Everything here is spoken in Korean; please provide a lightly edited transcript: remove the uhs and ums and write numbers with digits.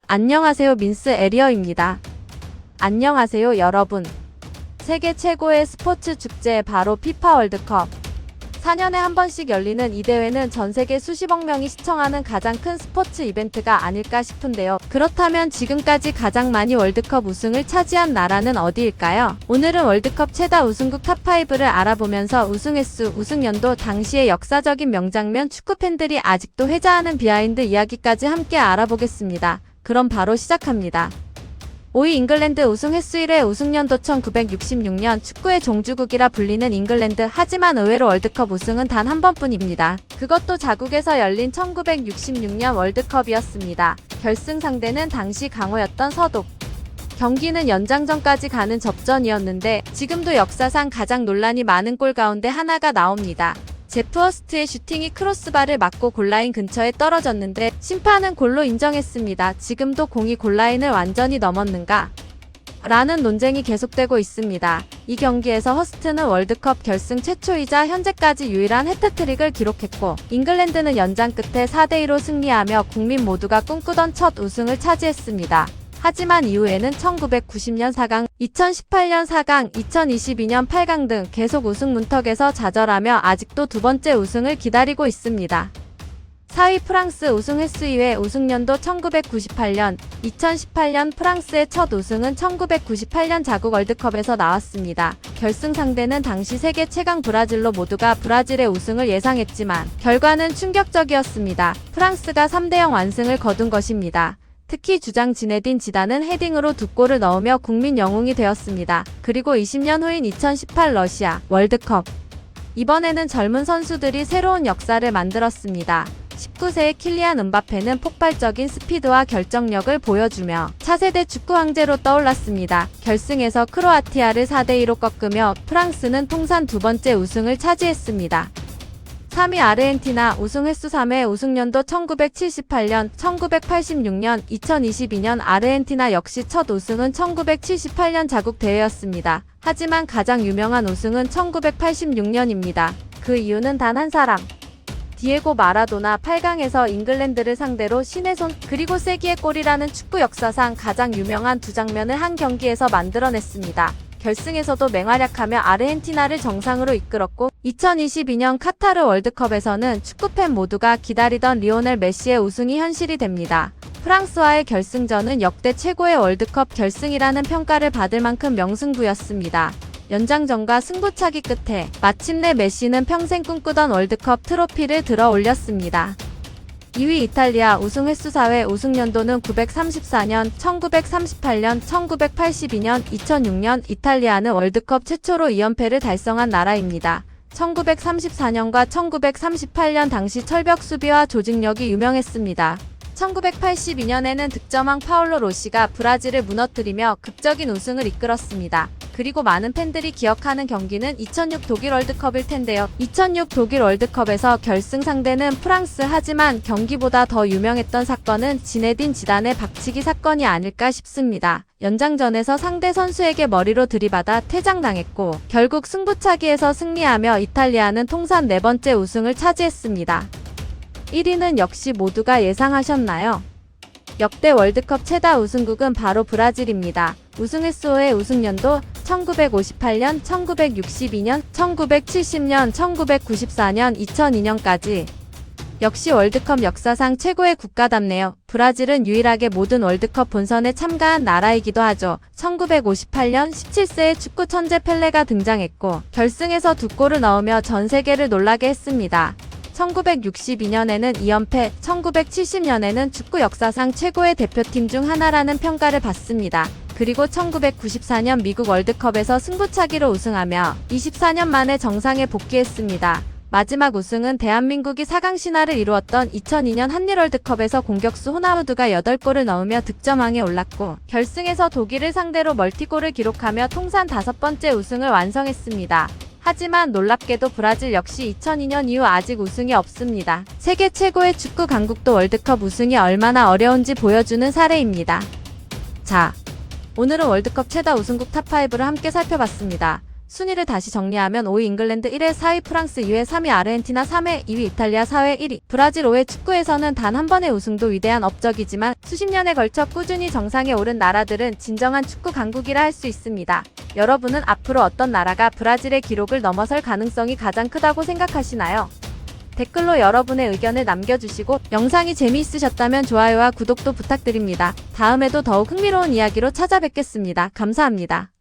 안녕하세요, 민스 에리어입니다. 안녕하세요, 여러분. 세계 최고의 스포츠 축제 바로 피파 월드컵. 4년에 한 번씩 열리는 이 대회는 전 세계 수십억 명이 시청하는 가장 큰 스포츠 이벤트가 아닐까 싶은데요. 그렇다면 지금까지 가장 많이 월드컵 우승을 차지한 나라는 어디일까요? 오늘은 월드컵 최다 우승국 탑5를 알아보면서 우승 횟수, 우승 연도, 당시의 역사적인 명장면, 축구 팬들이 아직도 회자하는 비하인드 이야기까지 함께 알아보겠습니다. 그럼 바로 시작합니다. 5위 잉글랜드 우승 횟수 1회 우승 연도 1966년 축구의 종주국이라 불리는 잉글랜드. 하지만 의외로 월드컵 우승은 단 한 번뿐입니다. 그것도 자국에서 열린 1966년 월드컵이었습니다. 결승 상대는 당시 강호였던 서독. 경기는 연장전까지 가는 접전이었는데 지금도 역사상 가장 논란이 많은 골 가운데 하나가 나옵니다. 제프 허스트의 슈팅이 크로스바를 맞고 골라인 근처에 떨어졌는데 심판은 골로 인정했습니다. 지금도 공이 골라인을 완전히 넘었는가? 라는 논쟁이 계속되고 있습니다. 이 경기에서 허스트는 월드컵 결승 최초이자 현재까지 유일한 해트트릭을 기록했고 잉글랜드는 연장 끝에 4대2로 승리하며 국민 모두가 꿈꾸던 첫 우승을 차지했습니다. 하지만 이후에는 1990년 4강, 2018년 4강, 2022년 8강 등 계속 우승 문턱에서 좌절하며 아직도 두 번째 우승을 기다리고 있습니다. 4위 프랑스 우승 횟수 2회 우승 연도 1998년, 2018년 프랑스의 첫 우승은 1998년 자국 월드컵에서 나왔습니다. 결승 상대는 당시 세계 최강 브라질로 모두가 브라질의 우승을 예상했지만 결과는 충격적이었습니다. 프랑스가 3대0 완승을 거둔 것입니다. 특히 주장 지네딘 지단은 헤딩으로 두 골을 넣으며 국민 영웅이 되었습니다. 그리고 20년 후인 2018 러시아 월드컵. 이번에는 젊은 선수들이 새로운 역사를 만들었습니다. 19세의 킬리안 음바페는 폭발적인 스피드와 결정력을 보여주며 차세대 축구 황제로 떠올랐습니다. 결승에서 크로아티아를 4대2로 꺾으며 프랑스는 통산 두 번째 우승을 차지했습니다. 3위 아르헨티나 우승 횟수 3회 우승 연도 1978년, 1986년, 2022년 아르헨티나 역시 첫 우승은 1978년 자국 대회였습니다. 하지만 가장 유명한 우승은 1986년입니다. 그 이유는 단 한 사람. 디에고 마라도나 8강에서 잉글랜드를 상대로 신의 손 그리고 세기의 골이라는 축구 역사상 가장 유명한 두 장면을 한 경기에서 만들어냈습니다. 결승에서도 맹활약하며 아르헨티나를 정상으로 이끌었고 2022년 카타르 월드컵에서는 축구팬 모두가 기다리던 리오넬 메시의 우승이 현실이 됩니다. 프랑스와의 결승전은 역대 최고의 월드컵 결승이라는 평가를 받을 만큼 명승부였습니다. 연장전과 승부차기 끝에 마침내 메시는 평생 꿈꾸던 월드컵 트로피를 들어 올렸습니다. 2위 이탈리아 우승 횟수 4회 우승 연도는 934년, 1938년, 1982년, 2006년 이탈리아는 월드컵 최초로 2연패를 달성한 나라입니다. 1934년과 1938년 당시 철벽 수비와 조직력이 유명했습니다. 1982년에는 득점왕 파올로 로시가 브라질을 무너뜨리며 극적인 우승을 이끌었습니다. 그리고 많은 팬들이 기억하는 경기는 2006 독일 월드컵일 텐데요. 2006 독일 월드컵에서 결승 상대는 프랑스. 하지만 경기보다 더 유명했던 사건은 지네딘 지단의 박치기 사건이 아닐까 싶습니다. 연장전에서 상대 선수에게 머리로 들이받아 퇴장당했고 결국 승부차기에서 승리하며 이탈리아는 통산 4번째 우승을 차지했습니다. 1위는 역시 모두가 예상하셨나요? 역대 월드컵 최다 우승국은 바로 브라질입니다. 우승 횟수 5회 우승 연도 1958년, 1962년, 1970년, 1994년, 2002년까지. 역시 월드컵 역사상 최고의 국가답네요. 브라질은 유일하게 모든 월드컵 본선에 참가한 나라이기도 하죠. 1958년 17세의 축구 천재 펠레가 등장했고 결승에서 두 골을 넣으며 전 세계를 놀라게 했습니다. 1962년에는 2연패, 1970년에는 축구 역사상 최고의 대표팀 중 하나라는 평가를 받습니다. 그리고 1994년 미국 월드컵에서 승부차기로 우승하며 24년 만에 정상에 복귀했습니다. 마지막 우승은 대한민국이 4강 신화를 이루었던 2002년 한일 월드컵에서 공격수 호나우두가 8골을 넣으며 득점왕에 올랐고 결승에서 독일을 상대로 멀티골을 기록하며 통산 5번째 우승을 완성했습니다. 하지만 놀랍게도 브라질 역시 2002년 이후 아직 우승이 없습니다. 세계 최고의 축구 강국도 월드컵 우승이 얼마나 어려운지 보여주는 사례입니다. 자, 오늘은 월드컵 최다 우승국 탑5를 함께 살펴봤습니다. 순위를 다시 정리하면 5위 잉글랜드, 1회 4위 프랑스, 2회 3위 아르헨티나, 3회 2위 이탈리아, 4회 1위 브라질, 5회 축구에서는 단 한 번의 우승도 위대한 업적이지만 수십 년에 걸쳐 꾸준히 정상에 오른 나라들은 진정한 축구 강국이라 할 수 있습니다. 여러분은 앞으로 어떤 나라가 브라질의 기록을 넘어설 가능성이 가장 크다고 생각하시나요? 댓글로 여러분의 의견을 남겨주시고 영상이 재미있으셨다면 좋아요와 구독도 부탁드립니다. 다음에도 더욱 흥미로운 이야기로 찾아뵙겠습니다. 감사합니다.